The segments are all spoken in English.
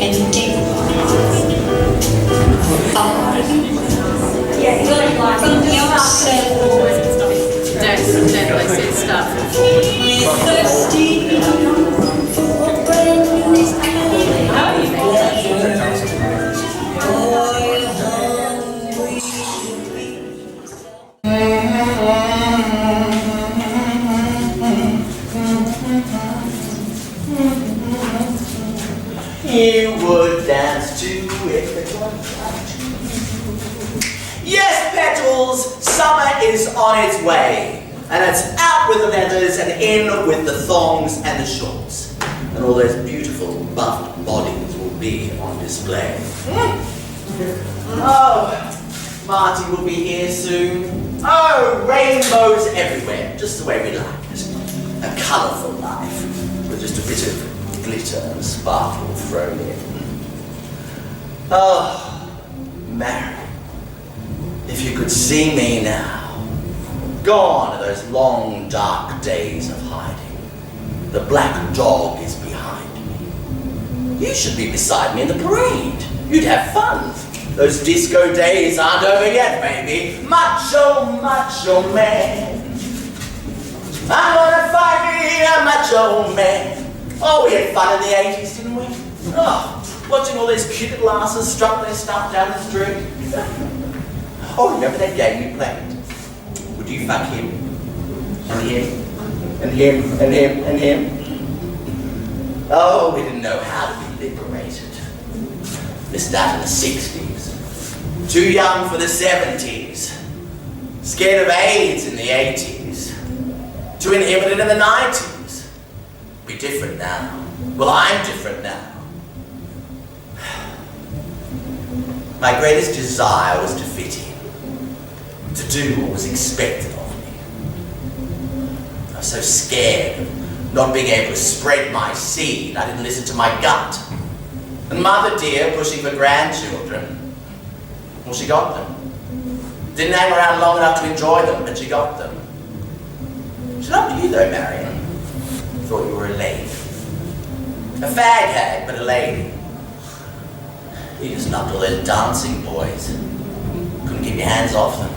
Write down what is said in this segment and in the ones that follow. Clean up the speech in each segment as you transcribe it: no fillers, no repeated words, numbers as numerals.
ending. Don't like say stuff. You would dance to it. Yes, petals, summer is on its way. And it's out with the leathers and in with the thongs and the shorts. And all those beautiful buffed bodies will be on display. Oh, Marty will be here soon. Oh, rainbows everywhere, just the way we like it. A colourful life, with just a bit of glitter and sparkle thrown in. Oh, Mary, if you could see me now. Gone are those long, dark days of hiding. The black dog is behind me. You should be beside me in the parade. You'd have fun. Those disco days aren't over yet, baby. Macho, macho man. I'm gonna fight me a macho man. Oh, we had fun in the 80s, didn't we? Oh, watching all these cute little asses strut their stuff down the street. Oh, remember that game you played? Would you fuck him? And him? And him? And him? And him? Oh, we didn't know how to be liberated. Missed out in the 60s. Too young for the 70s. Scared of AIDS in the 80s. Too inhibited in the 90s. Be different now. Well, I'm different now. My greatest desire was to fit in. To do what was expected of me. I was so scared of not being able to spread my seed, I didn't listen to my gut. And Mother dear, pushing for grandchildren, well, she got them. Didn't hang around long enough to enjoy them, but she got them. She loved you though, Marion. Thought you were a lady. A fag hag, but a lady. You just loved all those dancing boys. Couldn't keep your hands off them.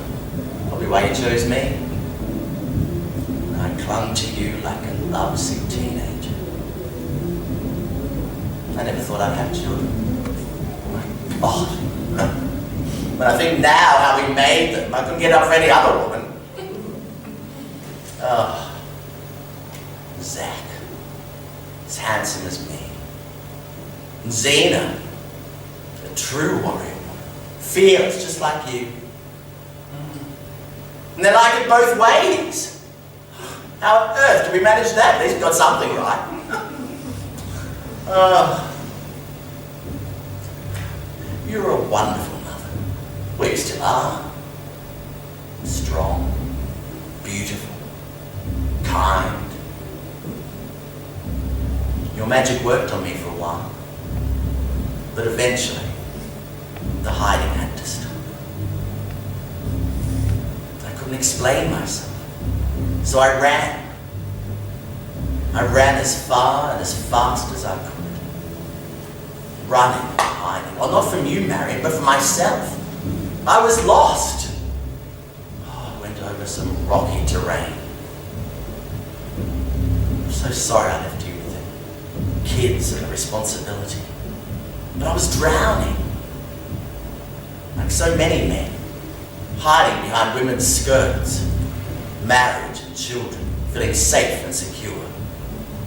Probably why you chose me. I clung to you like a lovesick teenager. I never thought I'd have children. My God. When I think now how we made them, I couldn't get up for any other woman. Oh, Zach. As handsome as me. And Zena. A true warrior. Fearless, just like you. And they like it both ways. How on earth do we manage that? At least we got something right. You're a wonderful mother. Well, you still are. Strong, beautiful, kind. Your magic worked on me for a while. But eventually, the hiding had to stop. I couldn't explain myself. So I ran. I ran as far and as fast as I could. Running and hiding. Well, not from you, Marion, but from myself. I was lost. Oh, I went over some rocky terrain. I'm so sorry I left you with the kids and the responsibility. But I was drowning. Like so many men. Hiding behind women's skirts. Marriage and children. Feeling safe and secure.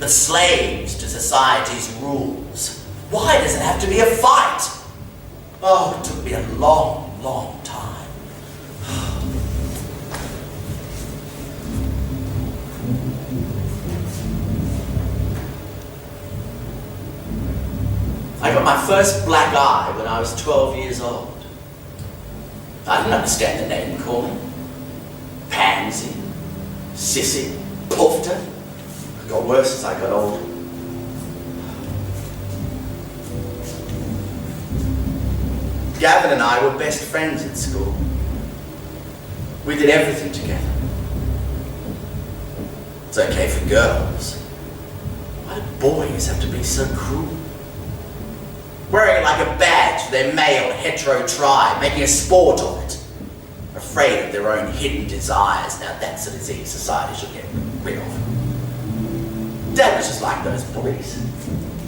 But slaves to society's rules. Why does it have to be a fight? Oh, it took me a long, long time. I got my first black eye when I was 12 years old. I didn't understand the name calling. Pansy, sissy, poofter. It got worse as I got older. Gavin and I were best friends at school. We did everything together. It's okay for girls. Why do boys have to be so cruel? Wearing it like a badge for their male hetero tribe, making a sport of it. Afraid of their own hidden desires. Now that's a disease society should get rid of. Dad was just like those bullies.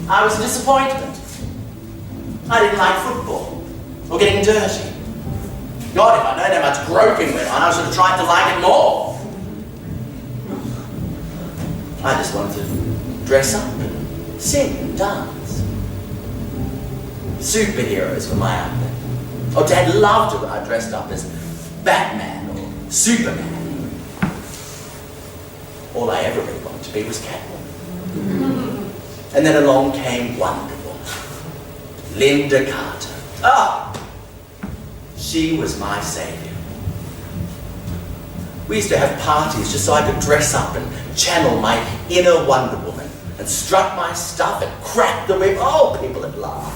I was a disappointment. I didn't like football or getting dirty. God, if I'd known how much groping went on, I should have tried to like it more. I just wanted to dress up and sing and dance. Superheroes were my outlet. Oh, Dad loved it when I dressed up as Batman or Superman. All I ever really wanted to be was Catwoman. And then along came Wonder Woman, Linda Carter. Ah! She was my saviour. We used to have parties just so I could dress up and channel my inner Wonder Woman and strut my stuff and crack the whip. Oh, people would laugh.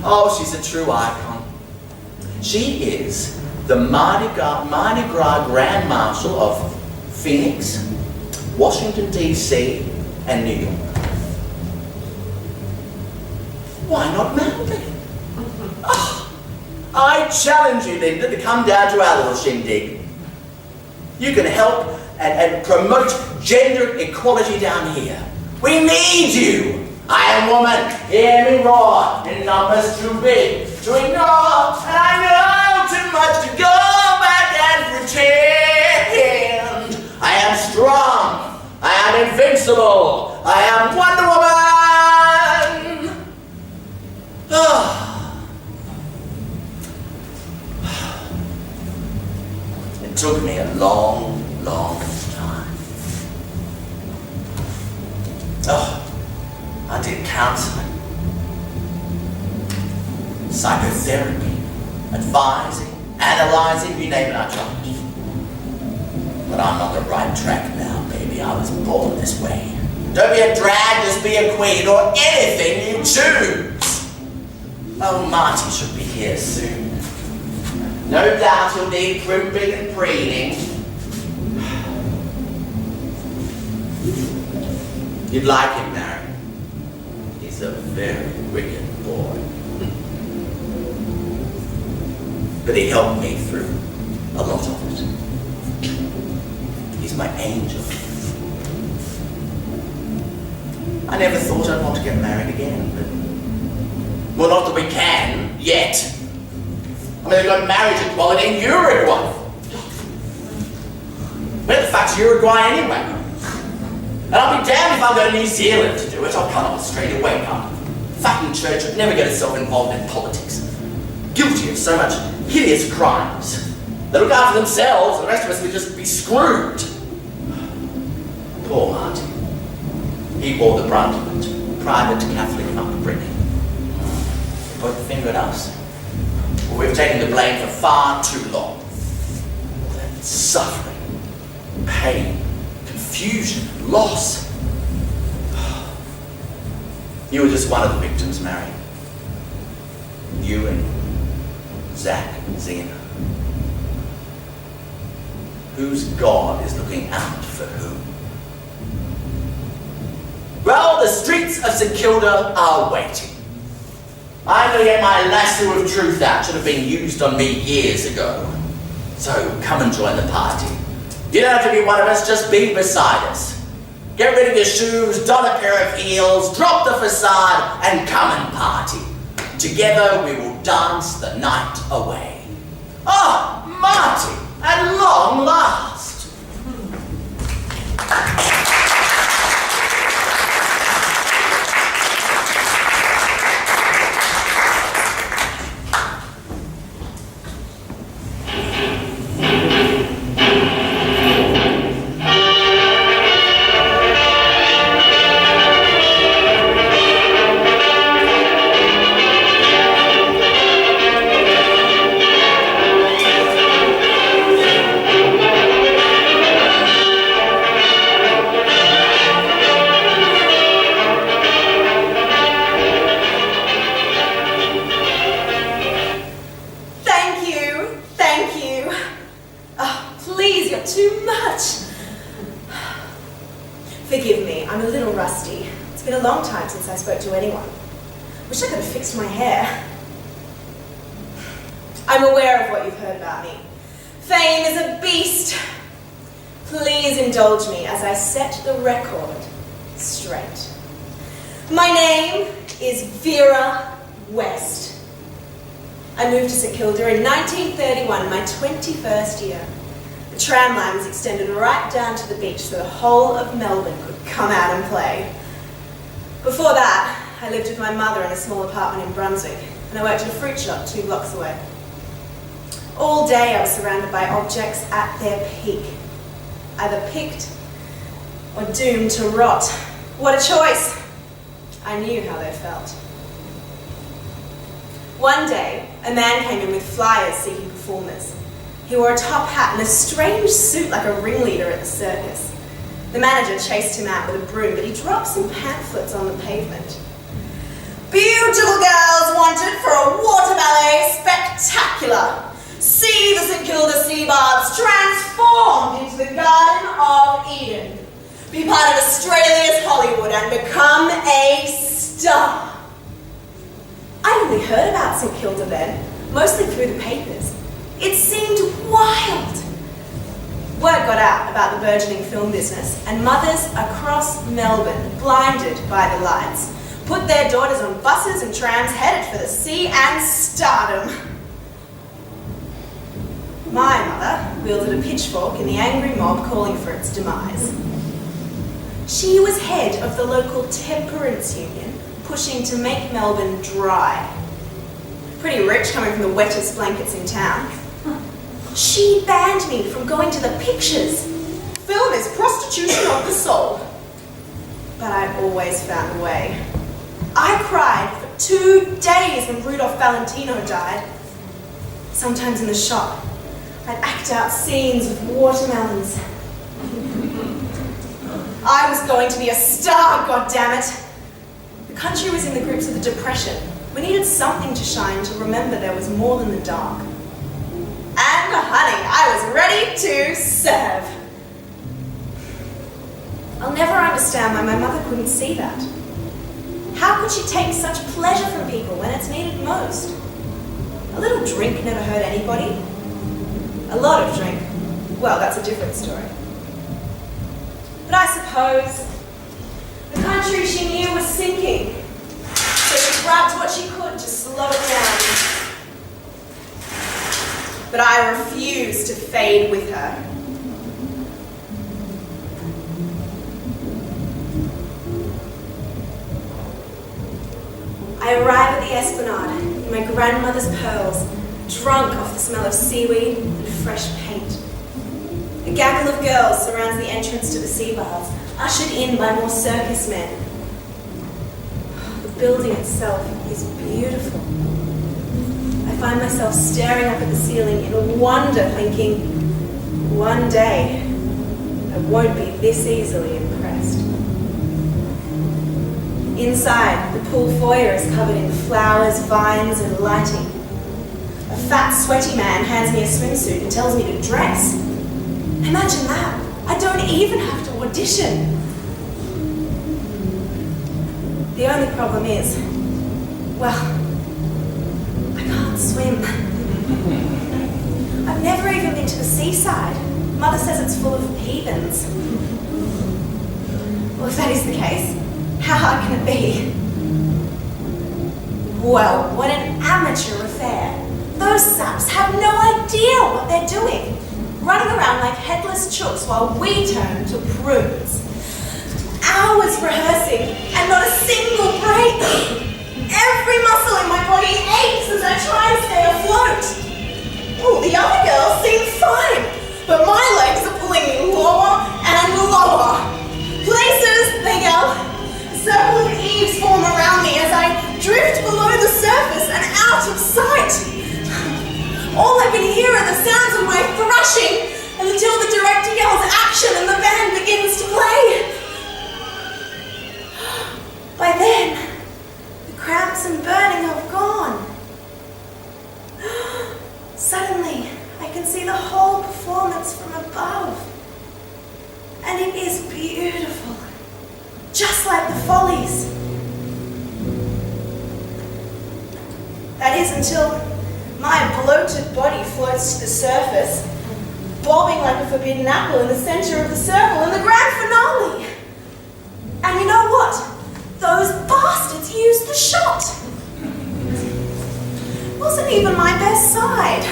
Oh, she's a true icon. She is the Mardi Gras Grand Marshal of Phoenix, Washington, D.C. and New York. Why not Melbourne? Oh, I challenge you, Linda, to come down to our little shindig. You can help and promote gender equality down here. We need you. I am woman, hear me roar, in numbers too big to ignore, and I know too much to go back and pretend. I am strong, I am invincible, I am Wonder Woman! It took me a long, long time. I did counselling, psychotherapy, advising, analysing, you name it, I tried. But I'm on the right track now, baby. I was born this way. Don't be a drag, just be a queen, or anything you choose. Oh, Marty should be here soon. No doubt he'll need primping and preening. You'd like him, Mary. He's a very wicked boy. But he helped me through a lot of it. He's my angel. I never thought I'd want to get married again, but... Well, not that we can, yet. I mean, they've got marriage equality in Uruguay. Where the fuck's Uruguay anyway? And I'll be damned if I'll go to New Zealand to do it. I'll come up straight away, up. Fucking church would never get itself involved in politics. Guilty of so much hideous crimes. They look after themselves, the rest of us would just be screwed. Poor Marty. He bore the brunt of it. Private Catholic upbringing. Point the finger at us. Well, we've taken the blame for far too long. That suffering, pain, confusion, loss. You were just one of the victims, Mary. You and Zach and Zena. Whose God is looking out for whom? Well, the streets of St Kilda are waiting. I'm going to get my lasso of truth out. Should have been used on me years ago. So come and join the party. You don't have to be one of us, just be beside us. Get rid of your shoes, don a pair of heels, drop the facade, and come and party. Together we will dance the night away. Ah, Marty, at long last. been a long time since I spoke to anyone. Wish I could have fixed my hair. I'm aware of what you've heard about me. Fame is a beast. Please indulge me as I set the record straight. My name is Vera West. I moved to St Kilda in 1931, my 21st year. The tram line was extended right down to the beach so the whole of Melbourne could come out and play. Before that, I lived with my mother in a small apartment in Brunswick, and I worked at a fruit shop 2 blocks away. All day I was surrounded by objects at their peak, either picked or doomed to rot. What a choice! I knew how they felt. One day, a man came in with flyers seeking performers. He wore a top hat and a strange suit like a ringleader at the circus. The manager chased him out with a broom, but he dropped some pamphlets on the pavement. Beautiful girls wanted for a water ballet spectacular. See the St Kilda sea baths transformed into the Garden of Eden. Be part of Australia's Hollywood and become a star. I'd only heard about St Kilda then, mostly through the papers. It seemed wild. Word got out about the burgeoning film business, and mothers across Melbourne, blinded by the lights, put their daughters on buses and trams headed for the sea and stardom. My mother wielded a pitchfork in the angry mob calling for its demise. She was head of the local temperance union, pushing to make Melbourne dry. Pretty rich, coming from the wettest blankets in town. She banned me from going to the pictures. Film is prostitution of the soul. But I always found a way. I cried for 2 days when Rudolph Valentino died. Sometimes in the shop, I'd act out scenes with watermelons. I was going to be a star, goddammit. The country was in the grips of the Depression. We needed something to shine to remember there was more than the dark. And honey, I was ready to serve. I'll never understand why my mother couldn't see that. How could she take such pleasure from people when it's needed most? A little drink never hurt anybody. A lot of drink, well, that's a different story. But I suppose the country she knew was sinking, so she grabbed what she could to slow it down. But I refused to fade with her. I arrive at the Esplanade in my grandmother's pearls, drunk off the smell of seaweed and fresh paint. A gaggle of girls surrounds the entrance to the sea baths, ushered in by more circus men. The building itself is beautiful. I find myself staring up at the ceiling in wonder, thinking, one day I won't be this easily impressed. Inside, the pool foyer is covered in flowers, vines, and lighting. A fat, sweaty man hands me a swimsuit and tells me to dress. Imagine that. I don't even have to audition. The only problem is, well, I can't swim. I've never even been to the seaside. Mother says it's full of heathens. Well, if that is the case, how hard can it be? Well, what an amateur affair. Those saps have no idea what they're doing, running around like headless chooks while we turn to prunes. Hours rehearsing and not a single break. Every muscle in my body aches as I try and stay afloat. Oh, the other girls seem fine, but my legs are pulling me lower and lower. Places, they yell. A circle of eaves form around me as I drift below the surface and out of sight. All I can hear are the sounds of my thrashing until the director yells action and the band begins to play. By then, the cramps and burning have gone. Suddenly, I can see the whole performance from above. And it is beautiful, just like the Follies. until my bloated body floats to the surface, bobbing like a forbidden apple in the centre of the circle in the grand finale. And you know what? Those bastards used the shot. Wasn't even my best side.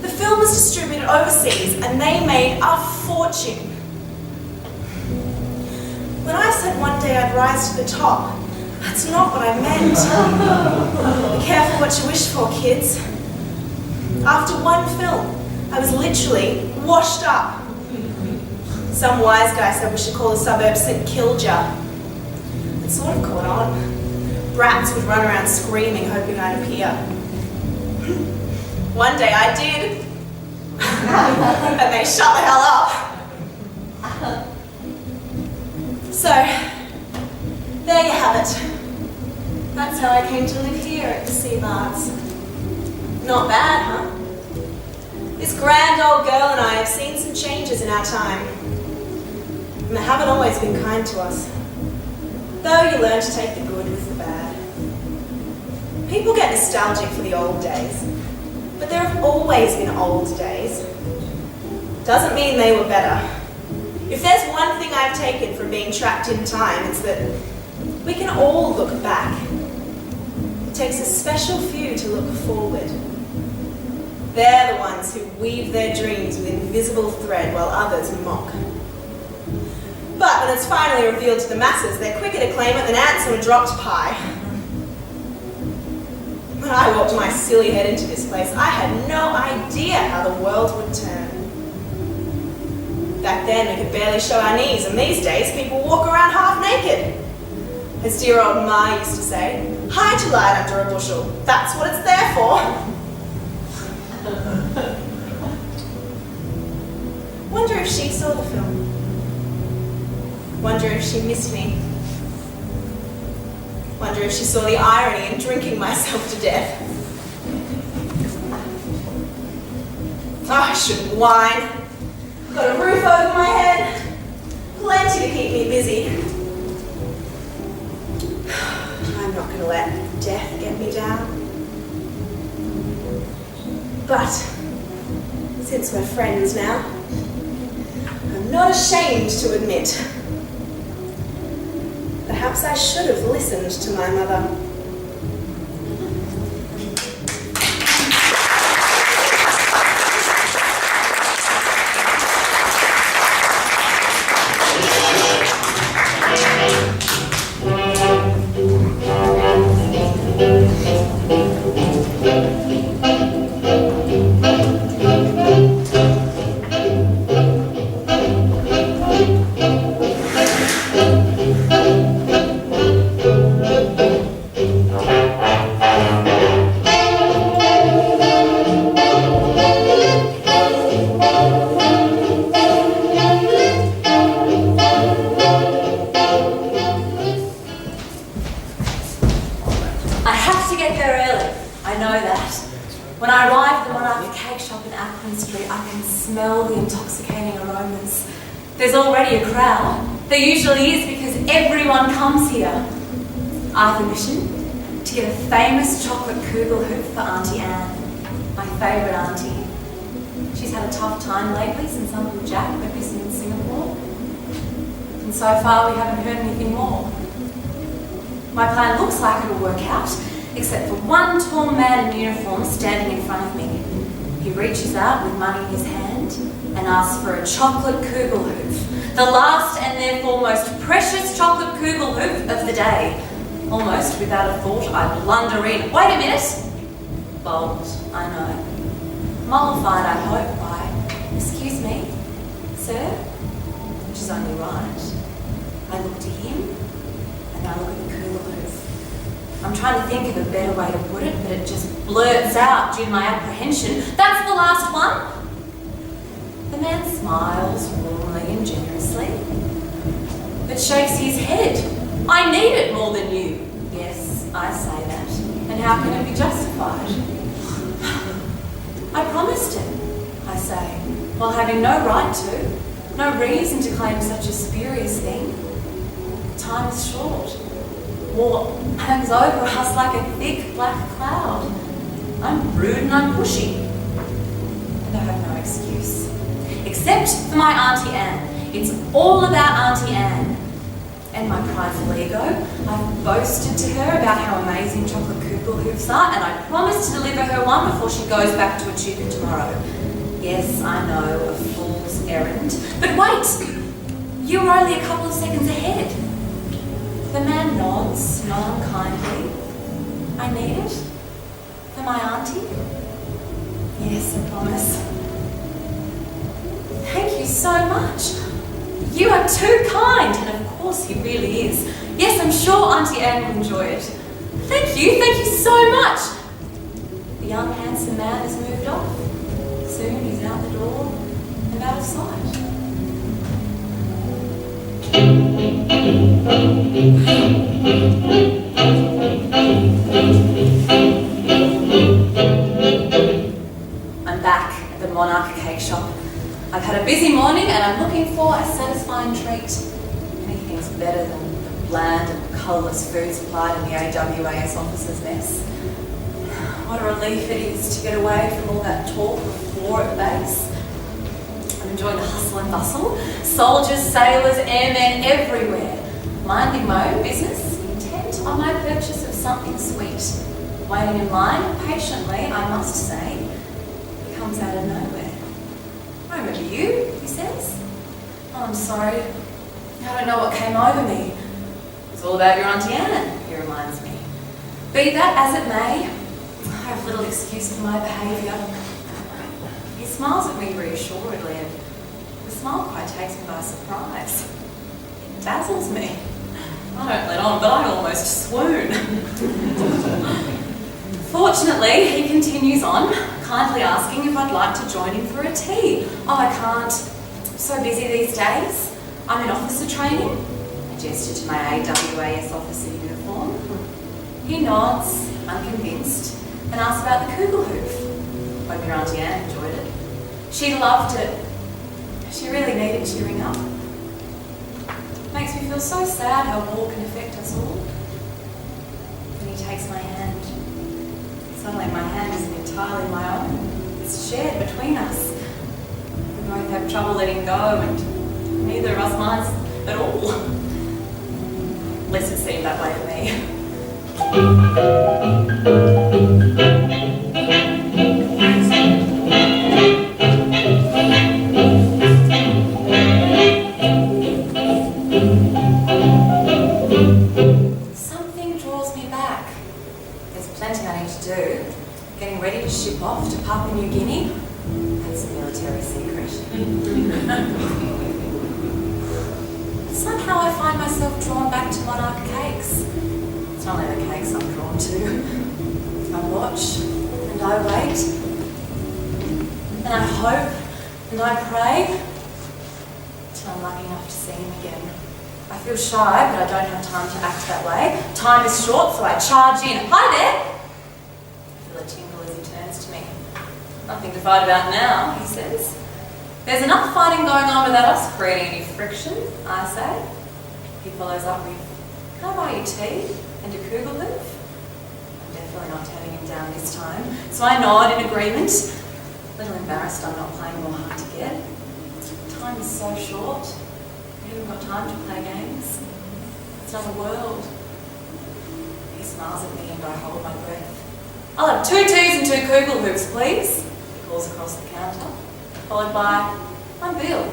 The film was distributed overseas and they made a fortune. When I said one day I'd rise to the top, that's not what I meant. Be careful what you wish for, kids. After one film, I was literally washed up. Some wise guy said we should call the suburb St Kilda. It sort of caught on. Brats would run around screaming, hoping I'd appear. One day I did. And they shut the hell up. So, there you have it. That's how I came to live here at the Seaside. Not bad, huh? This grand old girl and I have seen some changes in our time. And they haven't always been kind to us. Though you learn to take the good with the bad. People get nostalgic for the old days. But there have always been old days. Doesn't mean they were better. If there's one thing I've taken from being trapped in time, it's that we can all look back. It takes a special few to look forward. They're the ones who weave their dreams with invisible thread while others mock. But when it's finally revealed to the masses, they're quicker to claim it than ants on a dropped pie. When I walked my silly head into this place, I had no idea how the world would turn. Back then, we could barely show our knees, and these days, people walk around half naked. As dear old Ma used to say, hide your light under a bushel. That's what it's there for. Wonder if she saw the film. Wonder if she missed me. Wonder if she saw the irony in drinking myself to death. Oh, I shouldn't whine. Got a roof over my head. Plenty to keep me busy. I'm not going to let death get me down. But, since we're friends now, I'm not ashamed to admit. Perhaps I should have listened to my mother. There's already a crowd. There usually is because everyone comes here. I have a mission to get a famous chocolate kugelhoop for Auntie Anne, my favourite auntie. She's had a tough time lately since Uncle Jack went missing in Singapore. And so far we haven't heard anything more. My plan looks like it'll work out, except for one tall man in uniform standing in front of me. He reaches out with money in his hand and asks for a chocolate kugelhoop, the last and therefore most precious chocolate kugelhoop of the day. Almost without a thought, I blunder in. Wait a minute! Bold, I know. Mollified, I hope, by, excuse me, sir? Which is only right. I look to him, and I look at the kugelhoop. I'm trying to think of a better way to put it, but it just blurts out due to my apprehension. That's the last one! The man smiles warmly and generously, but shakes his head. I need it more than you. Yes, I say that. And how can it be justified? I promised him, I say, while having no right to, no reason to claim such a spurious thing. Time is short. War hangs over us like a thick black cloud. I'm rude and I'm pushy. And I have no excuse. Except for my Auntie Anne. It's all about Auntie Anne. And my prideful ego, I've boasted to her about how amazing chocolate kugel hoofs are, and I promised to deliver her one before she goes back to Echuca tomorrow. Yes, I know, a fool's errand. But wait! You were only a couple of seconds ahead. The man nods, non-kindly. I need it? For my auntie? Yes, I promise. Thank you so much. You are too kind, and of course he really is. Yes, I'm sure Auntie Anne will enjoy it. Thank you so much. The young handsome man has moved off. Soon he's out the door and out of sight. I'm back at the Monarch Cake Shop. I've had a busy morning and I'm looking for a satisfying treat. Anything's better than the bland and colourless food supplied in the AWAS officers' mess. What a relief it is to get away from all that talk of war at the base. I'm enjoying the hustle and bustle. Soldiers, sailors, airmen everywhere. Minding my own business, intent on my purchase of something sweet. Waiting in line, patiently, I must say, he comes out of nowhere. I remember you, he says. Oh, I'm sorry. I don't know what came over me. It's all about your Auntie Anne, he reminds me. Be that as it may, I have little excuse for my behaviour. He smiles at me reassuredly, and the smile quite takes me by surprise. It dazzles me. I don't let on, but I almost swoon. Fortunately, he continues on, kindly asking if I'd like to join him for a tea. Oh, I can't. I'm so busy these days. I'm in officer training. I gesture to my AWAS officer uniform. He nods, unconvinced, and asks about the kugel hoof. Hope your Auntie Anne enjoyed it. She loved it. She really needed cheering up. Makes me feel so sad how war can affect us all. And he takes my hand. Suddenly my hand isn't entirely my own. It's shared between us. We both have trouble letting go, and neither of us minds at all. At least it seemed that way to me. Something draws me back. There's plenty I need to do. Getting ready to ship off to Papua New Guinea. That's a military secret. Somehow I find myself drawn back to Monarch cakes. It's not only the cakes I'm drawn to. I watch and I wait and I hope and I pray till I'm lucky enough to see him again. I feel shy, but I don't have time to act that way. Time is short, so I charge in. Hi there! I feel a tingle as he turns to me. Nothing to fight about now, he says. There's enough fighting going on without us creating any friction, I say. He follows up with, can I buy you tea and a kugel hoof? I'm definitely not turning him down this time, so I nod in agreement. A little embarrassed I'm not playing more hard to get. Time is so short. I haven't got time to play games. It's not a world. He smiles at me and I hold my breath. I'll have 2 teas and 2 kugel hoofs, please, he calls across the counter, followed by, I'm Bill.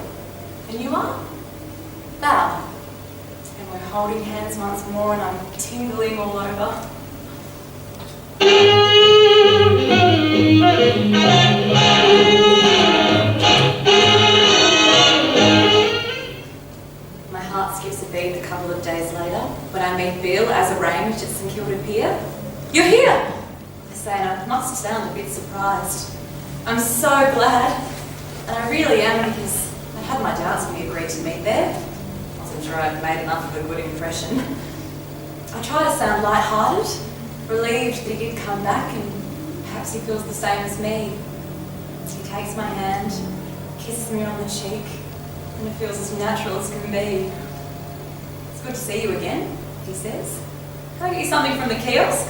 And you are? Val. And we're holding hands once more and I'm tingling all over. My heart skips a beat a couple of days later when I meet Bill as arranged at St Kilda Pier. You're here! I say, and I must sound a bit surprised. I'm so glad, and I really am, because I had my doubts when we agreed to meet there. Wasn't sure I'd made enough of a good impression. I try to sound light-hearted, relieved that he did come back, and perhaps he feels the same as me. He takes my hand, kisses me on the cheek, and it feels as natural as can be. It's good to see you again, he says. Can I get you something from the kiosk?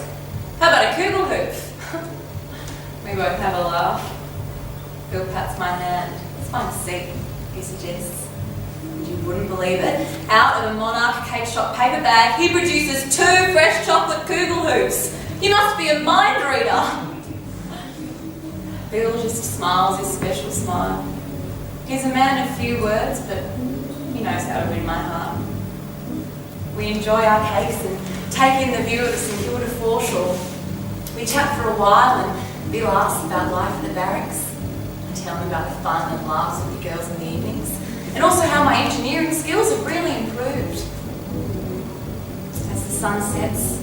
How about a kugel hoof? We both have a laugh. Bill pats my hand. Let's find a seat, he suggests. And you wouldn't believe it. Out of a Monarch cake shop paper bag, he produces 2 fresh chocolate kugel hoops. You must be a mind reader. Bill just smiles his special smile. He's a man of few words, but he knows how to win my heart. We enjoy our cakes and take in the view of the St Kilda foreshore. We chat for a while and Bill asks about life at the barracks. I tell him about the fun and laughs with the girls in the evenings, and also how my engineering skills have really improved. As the sun sets,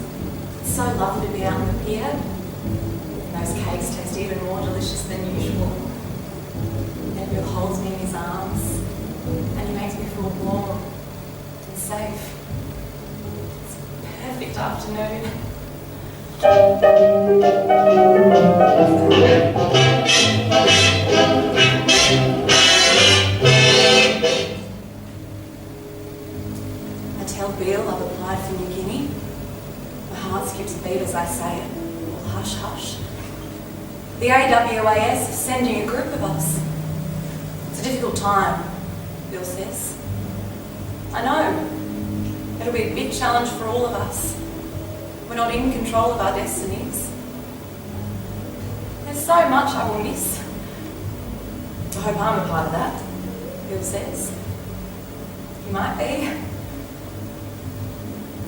it's so lovely to be out on the pier. And those cakes taste even more delicious than usual. Then Bill holds me in his arms, and he makes me feel warm and safe. It's a perfect afternoon. I tell Bill I've applied for New Guinea. My heart skips a beat as I say it. All hush hush. The AWAS is sending a group of us. It's a difficult time, Bill says. I know. It'll be a big challenge for all of us. We're not in control of our destinies. There's so much I will miss. I hope I'm a part of that, Bill says. You might be.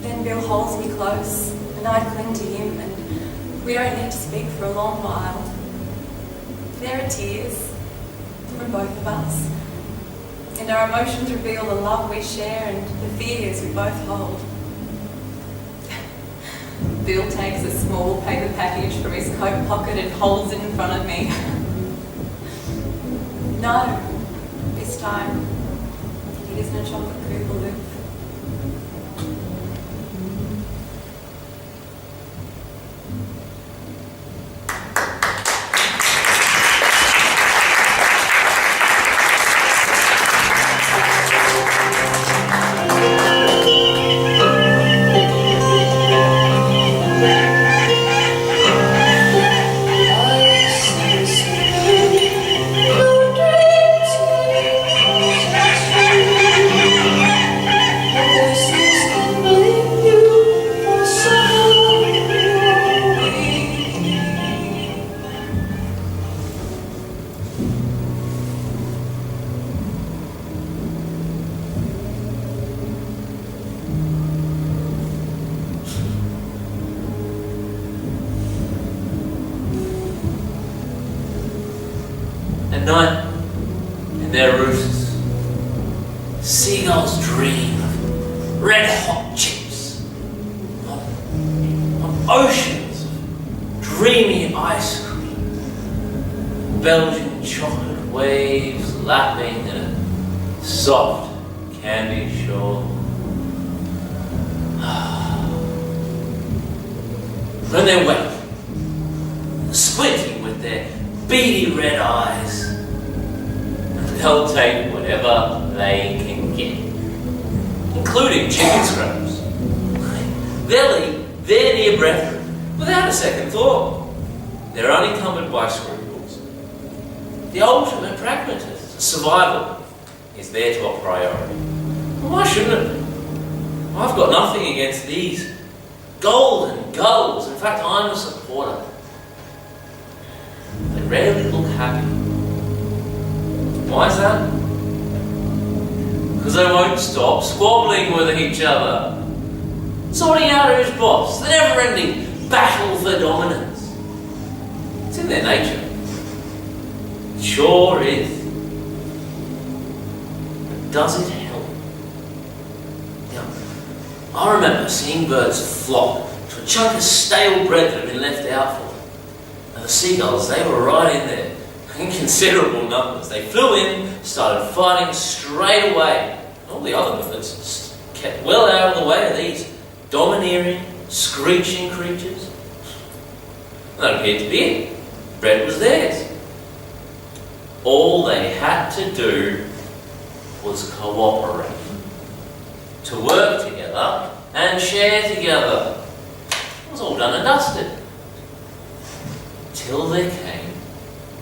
Then Bill holds me close, and I cling to him, and we don't need to speak for a long while. There are tears from both of us, and our emotions reveal the love we share and the fears we both hold. Bill takes a small paper package from his coat pocket and holds it in front of me. No, this time it isn't a chocolate kugel loop. At night, in their roofs, seagulls dream of red-hot chips, on oceans of dreamy ice cream, Belgian chocolate waves lapping in a soft candy shore. When they wake, squinting with their beady red eyes, they'll take whatever they can get, including chicken scraps. They'll eat their near brethren without a second thought. They're unencumbered by scruples. The ultimate pragmatist, survival, is their top priority. Well, why shouldn't it be? I've got nothing against these golden gulls. In fact, I'm a supporter. They rarely look happy. Why is that? Because they won't stop squabbling with each other, sorting out who's boss, the never-ending battle for dominance. It's in their nature. It sure is. But does it help? Yeah. I remember seeing birds flock to a chunk of stale bread that had been left out for them. And the seagulls, they were right in there, in considerable numbers. They flew in, started fighting straight away. All the other birds kept well out of the way of these domineering, screeching creatures. That appeared to be it. Bread was theirs. All they had to do was cooperate, to work together and share together. It was all done and dusted. Till there came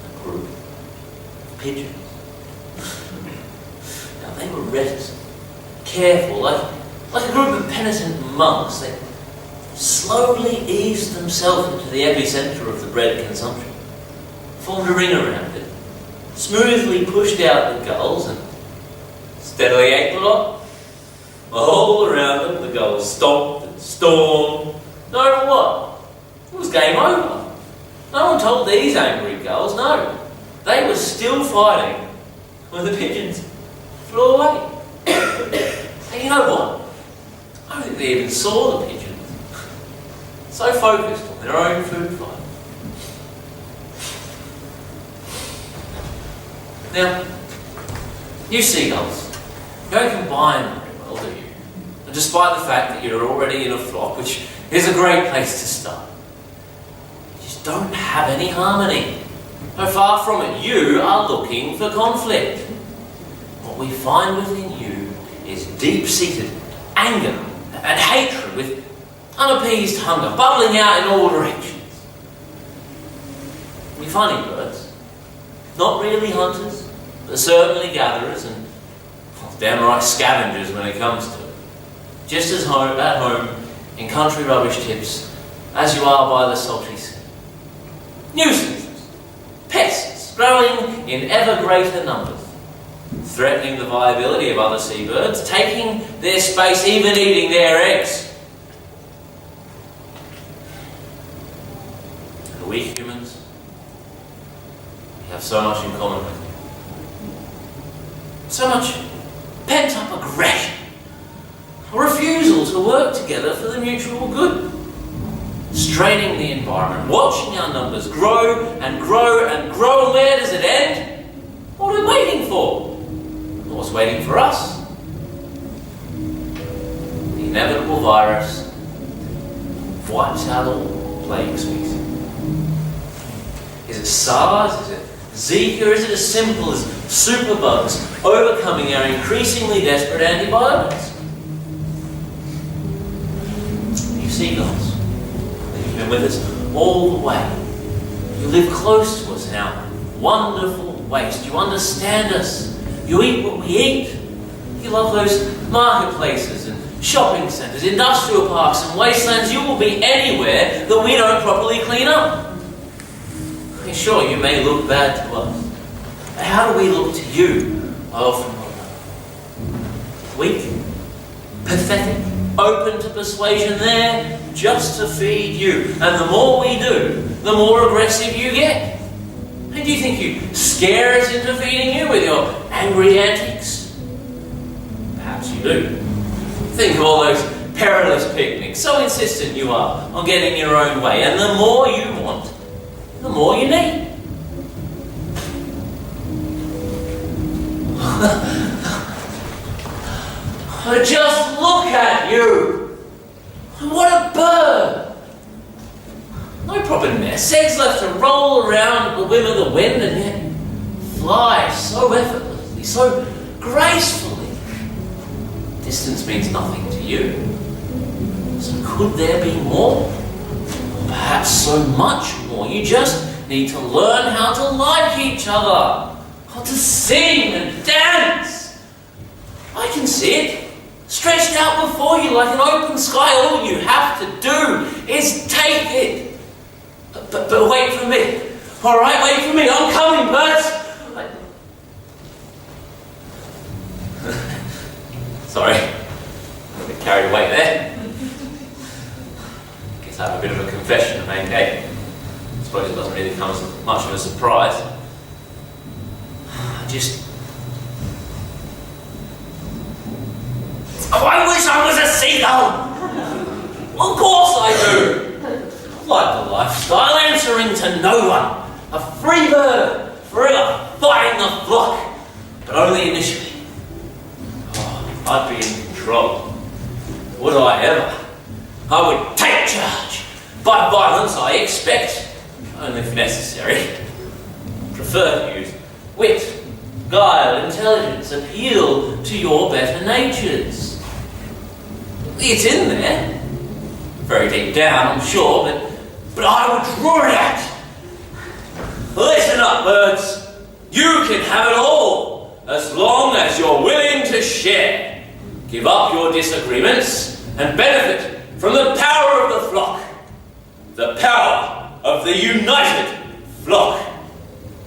a group of pigeons. Now they were reticent, careful, like a group of penitent monks. They slowly eased themselves into the epicentre of the bread consumption, formed a ring around it, smoothly pushed out the gulls, and steadily ate the lot. All around them, the gulls stomped and stormed. No matter what, it was game over. No one told these angry gulls, no. They were still fighting when the pigeons flew away. And you know what? I don't think they even saw the pigeons. So focused on their own food fight. Now, you seagulls, you don't combine very well, do you? And despite the fact that you're already in a flock, which is a great place to start, you just don't have any harmony. So far from it, you are looking for conflict. What we find within you is deep-seated anger and hatred with unappeased hunger bubbling out in all directions. We're funny birds, not really hunters, but certainly gatherers and downright scavengers when it comes to it. Just as at home in country rubbish tips as you are by the salty sea. Nuisances, pests growing in ever greater numbers, threatening the viability of other seabirds, taking their space, even eating their eggs. And we humans, we have so much in common with you. So much pent-up aggression, a refusal to work together for the mutual good. Straining the environment, watching our numbers grow and grow and grow, and where does it end? What are we waiting for? What's waiting for us? The inevitable virus wipes out all plague species. Is it SARS? Is it Zika? Or is it as simple as superbugs overcoming our increasingly desperate antibiotics? You seagulls, you've been with us all the way. You live close to us in our wonderful waste. You understand us. You eat what we eat. You love those marketplaces and shopping centres, industrial parks and wastelands. You will be anywhere that we don't properly clean up. Sure, you may look bad to us. But how do we look to you? I often wonder. Weak, pathetic, open to persuasion, there just to feed you. And the more we do, the more aggressive you get. And do you think you scare us into feeding you with your angry antics? Perhaps you do. Think of all those perilous picnics, so insistent you are on getting your own way. And the more you want, the more you need. Just look at you. What a bird. No proper nest, eggs left to roll around at the whim of the wind, and yet fly so effortlessly, so gracefully. Distance means nothing to you. So could there be more? Or perhaps so much more. You just need to learn how to like each other, how to sing and dance. I can see it, stretched out before you like an open sky. All you have to do is take it. But wait for me. All right, wait for me. I'm coming, birds. Sorry, I'm a bit carried away there. Guess I have a bit of a confession to make, eh? I suppose it doesn't really come as much of a surprise. I wish I was a seagull! Of course I do! I like the lifestyle, answering to no one. A free bird, forever fighting the flock. But only initially. Oh, I'd be in control. Would I ever? I would take charge. By violence, I expect. Only if necessary. Prefer to use wit, guile, intelligence, appeal to your better natures. It's in there. Very deep down, I'm sure, but I would draw it out. Listen up, birds. You can have it all, as long as you're willing to share. Give up your disagreements and benefit from the power of the flock. The power of the united flock.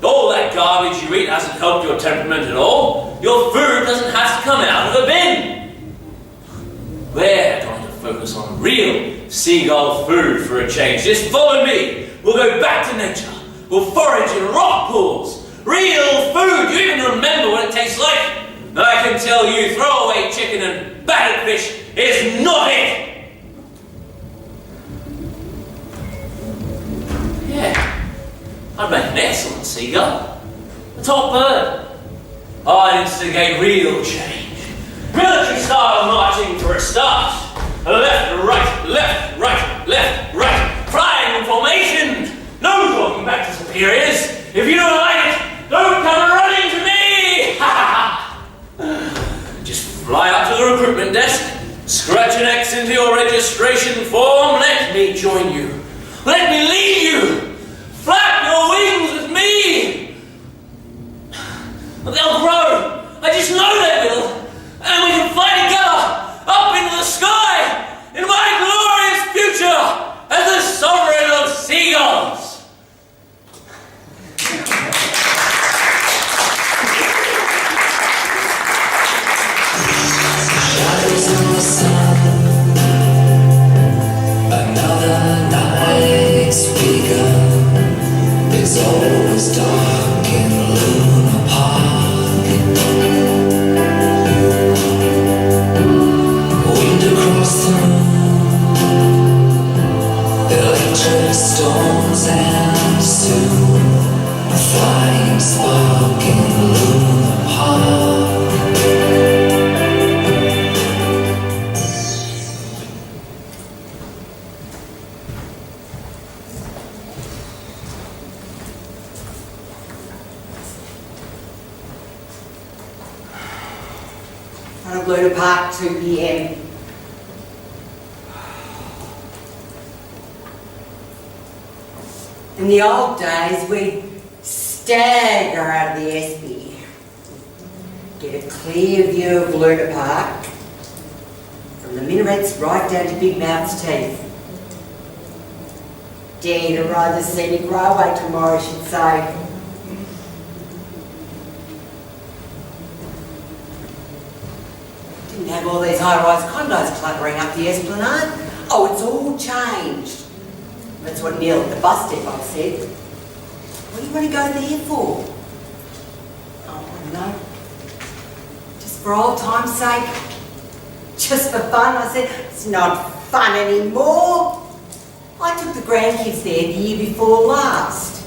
All that garbage you eat hasn't helped your temperament at all. Your food doesn't have to come out of the bin. We're going to focus on real seagull food for a change. Just follow me. We'll go back to nature. We'll forage in rock pools. Real food. You even remember what it tastes like. I can tell you, throwaway chicken and battered fish is not it. Yeah, I'd make an excellent seagull. A top bird. I'd instigate real change. Military style marching for a start. Left, right, left, right, left, right. Flying in formation. No talking back to superiors. If you don't like it, don't come running to me. Just fly up to the recruitment desk, scratch an X into your registration form. Let me join you. Let me lead you. Flap your wings with me! They'll grow! I just know they will! And we can fly together! Up into the sky! In my glorious future! As the sovereign of seagulls! Shadows in the sun. Another night's begun. It's always dark in Luna Park. Wind across the moon, electric storms, and soon a flying spark in Luna Park. Luna Park, 2 p.m. In the old days, we'd stagger out of the Espy, get a clear view of Luna Park, from the minarets right down to Big Mouth's teeth. Dare to ride the scenic railway tomorrow, I should say. Didn't have all these high-rise condos cluttering up the Esplanade. Oh, it's all changed. That's what Neil at the bus depot said. What do you want to go there for? Oh, I don't know. Just for old time's sake. Just for fun. I said, it's not fun anymore. I took the grandkids there the year before last.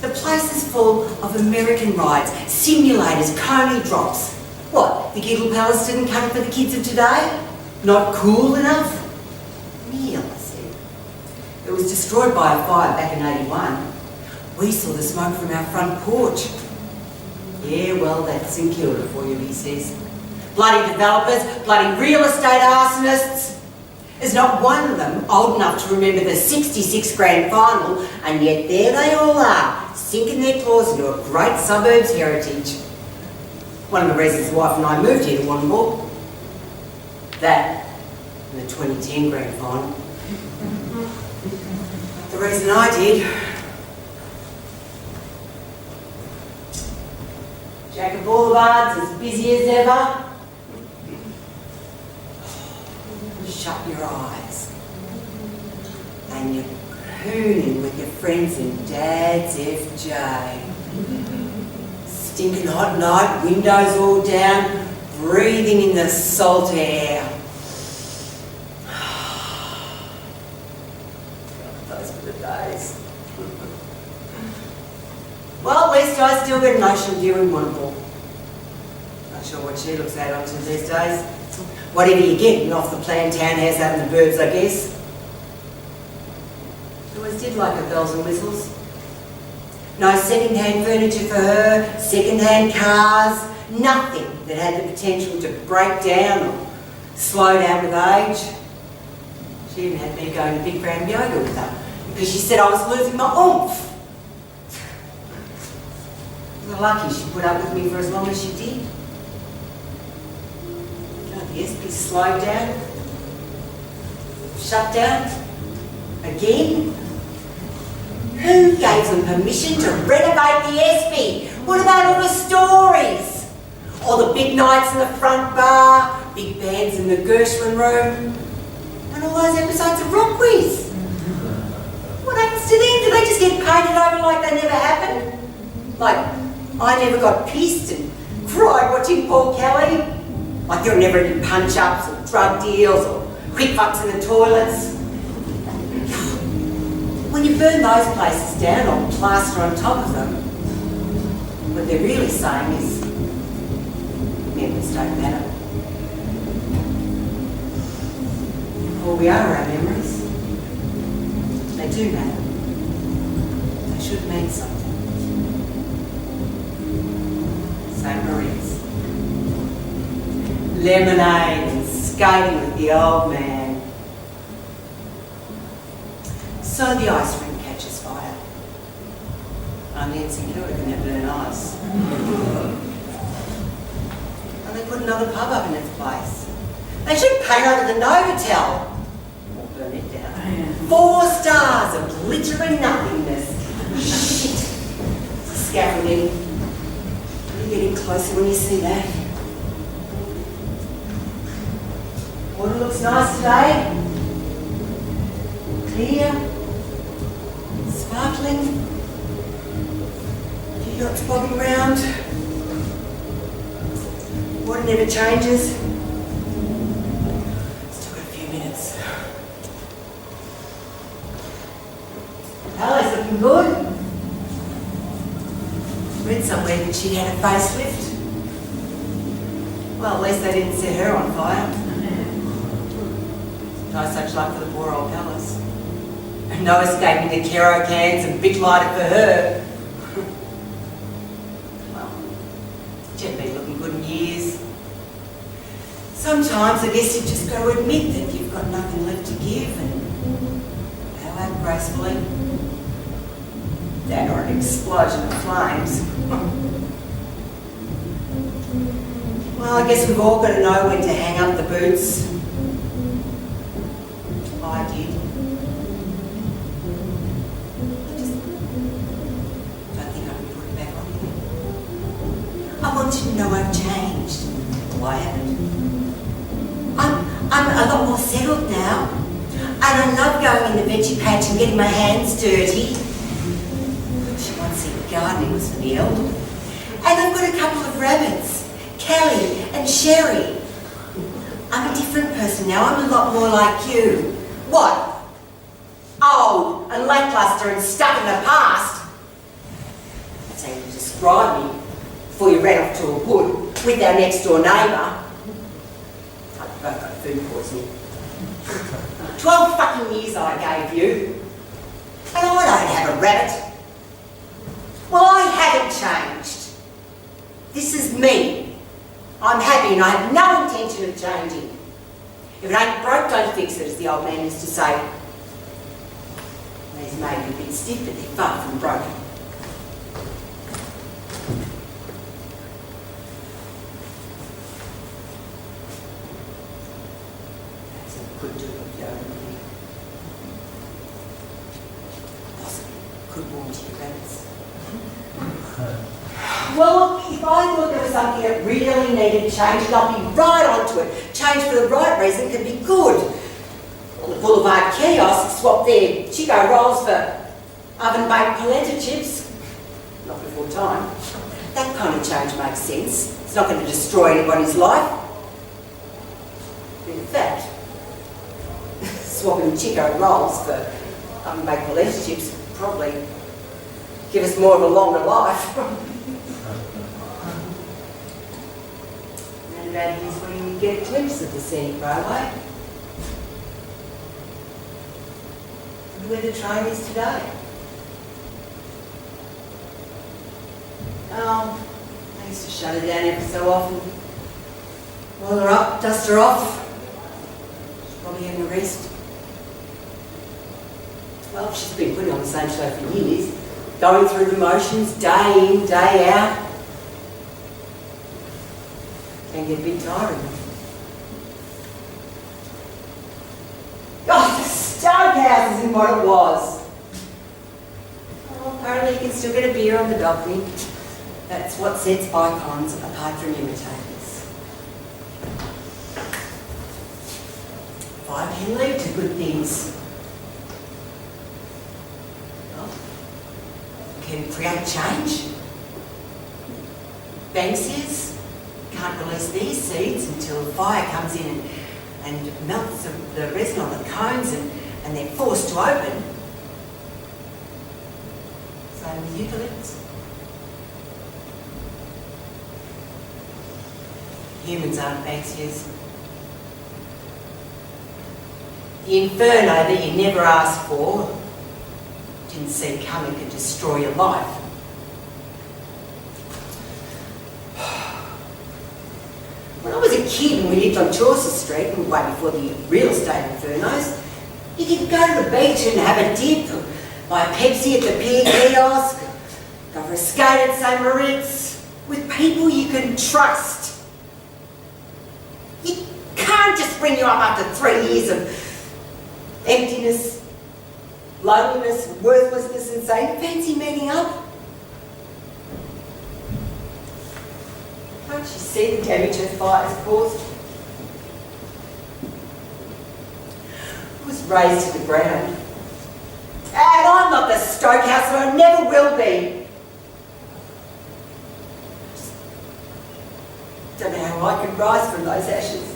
The place is full of American rides, simulators, coney drops. What, the Giggle Palace didn't come for the kids of today? Not cool enough? Neil, I said. It was destroyed by a fire back in '81. We saw the smoke from our front porch. Yeah, well, that's St Kilda for you, he says. Bloody developers, bloody real estate arsonists. There's not one of them old enough to remember the '66 grand final, and yet there they all are, sinking their claws into a great suburb's heritage. One of the reasons the wife and I moved here to Wollongong. That and the 2010 grand final. The reason I did. Jacob Boulevard's as busy as ever. Shut your eyes. And you're hooning with your friends in Dad's FJ. Stinking hot night, windows all down, breathing in the salt air. Those were the days. Well, at least I still get an ocean view in Wollongong. Not sure what she looks at onto these days. Whatever you get, off the planned townhouse out in the burbs, I guess. She always did like her bells and whistles. No second-hand furniture for her, second-hand cars, nothing that had the potential to break down or slow down with age. She even had me going to big round yoga with her because she said I was losing my oomph. You're lucky she put up with me for as long as she did. Oh, the SP slowed down. Shut down. Again. Who gave them permission to renovate the SP? What about all the stories? All the big nights in the front bar, big bands in the Gershwin room, and all those episodes of Rock Quiz. What happens to them? Do they just get painted over like they never happened? Like, I never got pissed and cried watching Paul Kelly? Like there were never any punch-ups or drug deals or quick fucks in the toilets? When you burn those places down or plaster on top of them, what they're really saying is, memories don't matter. All we are our memories. They do matter. They should mean something. St Marie's. Lemonade and skating with the old man. So the ice rink catches fire. Only in St Kilda can they burn ice. And they put another pub up in its place. They should paint over the Novotel. Or burn it down. 4 stars of glittering nothingness. Shit. Scaffolding. You're getting closer when you see that. Water looks nice today. Clear. Sparkling. Few yachts bobbing round. Water never changes. Still got a few minutes. Alice looking good. Read somewhere that she had a facelift. Well, at least they didn't set her on fire. No such luck for the poor old Alice. And no escaping to Kero cans and big lighter for her. Well, she hadn't been looking good in years. Sometimes I guess you've just got to admit that you've got nothing left to give and bow out gracefully. That or an explosion of flames. Well, I guess we've all got to know when to hang up the boots. I did. I just don't think I can put it back on again. I want you to know I've changed. Well, I haven't. I'm a lot more settled now. And I love going in the veggie patch and getting my hands dirty. She once said gardening was for the elderly. And I've got a couple of rabbits, Kelly and Sherry. I'm a different person now. I'm a lot more like you. What? Old and lackluster and stuck in the past? That's how you describe me before you ran off to a wood with our next door neighbour. I've both got food poisoning. 12 fucking years I gave you. And I don't have a rabbit. Well, I haven't changed. This is me. I'm happy and I have no intention of changing. If it ain't broke, don't fix it, as the old man used to say. These may be a bit stiff, but they're far from broken. That's a good do of your own. Possibly could warm to your rabbits. Well, if I thought there was something that really needed changing, I'd be right onto it. Change for the right reason can be good. Well, the Boulevard kiosks swap their Chico rolls for oven-baked polenta chips. Not before time. That kind of change makes sense. It's not going to destroy anybody's life. In fact, swapping Chico rolls for oven-baked polenta chips would probably give us more of a longer life. And that is when you get a glimpse of the scenic railway. And where the train is today. Oh, I used to shut her down every so often. Roll her up, dust her off. She's probably having a rest. Well, she's been putting on the same show for years. Going through the motions, day in, day out. Can get a bit tiring. Oh, the Stokehouse isn't what it was. Oh, apparently you can still get a beer on the balcony. That's what sets icons apart from imitators. Fire can lead to good things. Well, can create change. Banksias can't release these seeds until the fire comes in and melts the resin on the cones and they're forced to open. Same with eucalypts. Humans aren't Banksias. The inferno that you never asked for, didn't see coming, could destroy your life. When I was a kid and we lived on Chaucer Street, and way before the real estate infernos, you could go to the beach and have a dip, buy a Pepsi at the pier kiosk, go for a skate at St Moritz, with people you can trust. You can't just bring you up after 3 years of emptiness, loneliness, worthlessness and say, fancy meeting up? Can't you see the damage her fire's caused? It was razed to the ground. And I'm not the Stokehouse and I never will be. Don't know how I can rise from those ashes.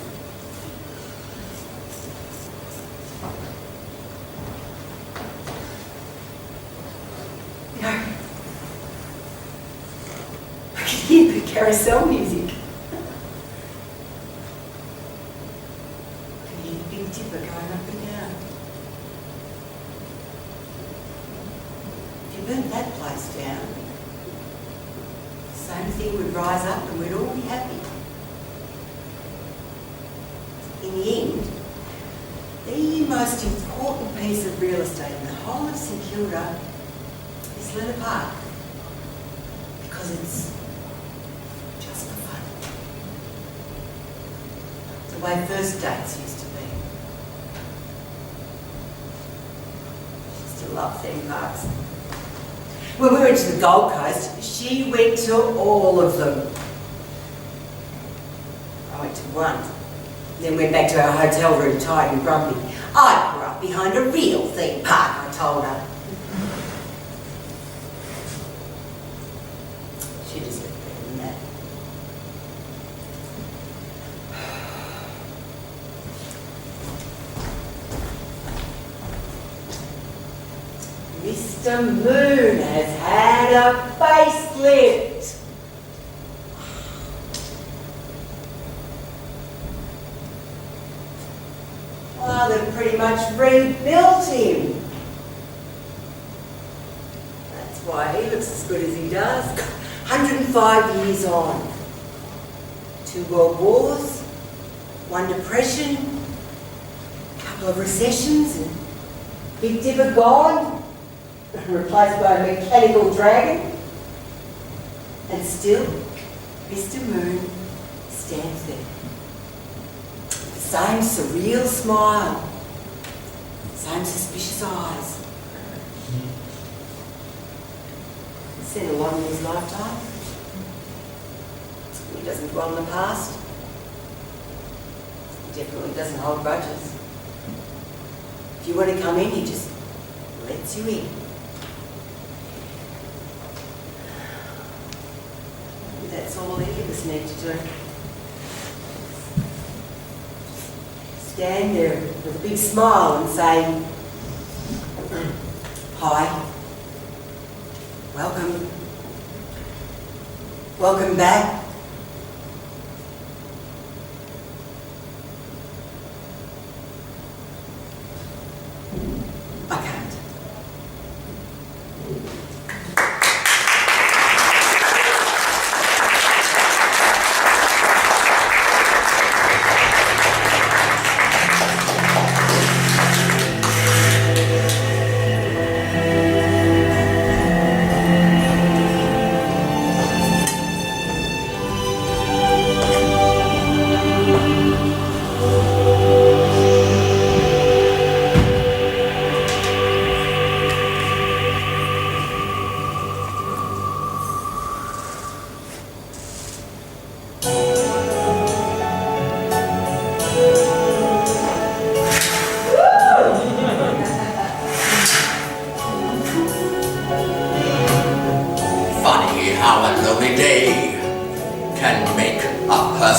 No. I can hear the carousel music. I can hear the Big Dipper going up and down. If you burnt that place down, the same thing would rise up and we'd all be happy. In the end, the most important piece of real estate in the whole of St Kilda is let apart because it's just for fun. It's the way first dates used to be. She still loves theme parks. When we went to the Gold Coast, she went to all of them. I went to one. Then went back to our hotel room tired and grumpy. I grew up behind a real theme park, I told her. She deserved better than that. Mr. Moon has had a facelift. Well, they've pretty much rebuilt him. That's why he looks as good as he does. 105 years on. 2 world wars, 1 depression, a couple of recessions, and Big Dipper gone, replaced by a mechanical dragon. And still, Mr. Moon stands there. Same surreal smile, same suspicious eyes. He's seen a lot in his lifetime. He doesn't dwell on the past. He definitely doesn't hold grudges. If you want to come in, he just lets you in. Maybe that's all any of us need to do. Stand there with a big smile and say, hi, welcome, welcome back. I can't.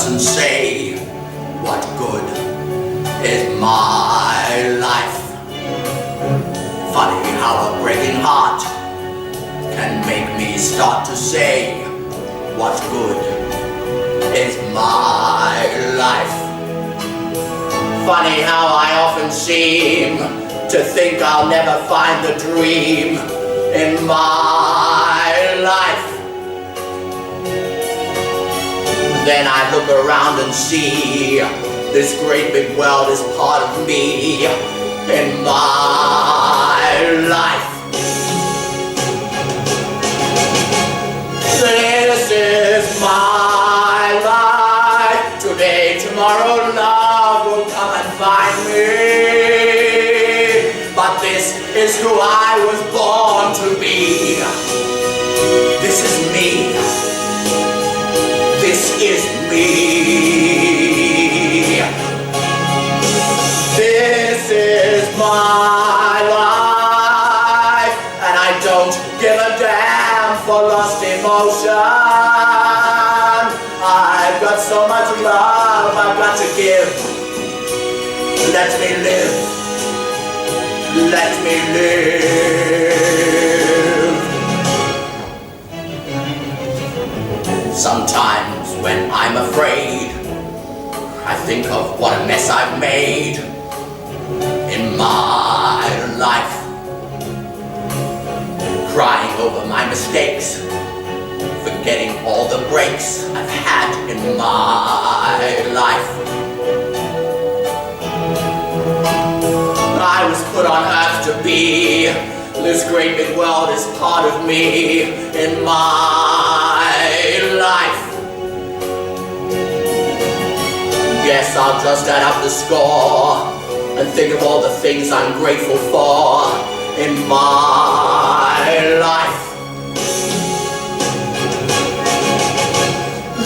person say, what good is my life? Funny how a breaking heart can make me start to say, what good is my life? Funny how I often seem to think I'll never find the dream in my life. Then I look around and see this great big world is part of me in my life. This is my life. Today, tomorrow, love will come and find me. But this is who I was born to be. This is me. This is me. This is my life, and I don't give a damn for lost emotion. I've got so much love I've got to give. Let me live. Let me live. Sometimes when I'm afraid, I think of what a mess I've made in my life. Crying over my mistakes, forgetting all the breaks I've had in my life. I was put on earth to be. This great big world is part of me in my life. Guess I'll just add up the score and think of all the things I'm grateful for in my life.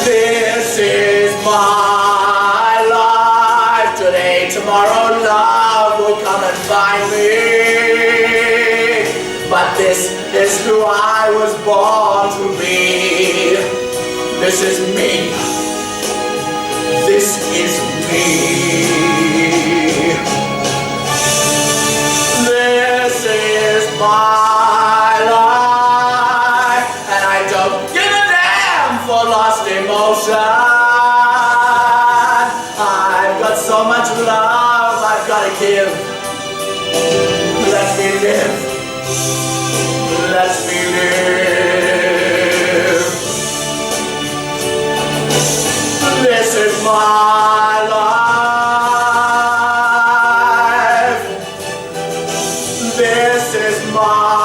This is my life. Today, tomorrow, love will come and find me. But this is who I was born to be. This is me. This is me. This is my life, and I don't give a damn for lost emotion. I've got so much love I've got to give. Let me live. Let me live. This is my life. This is my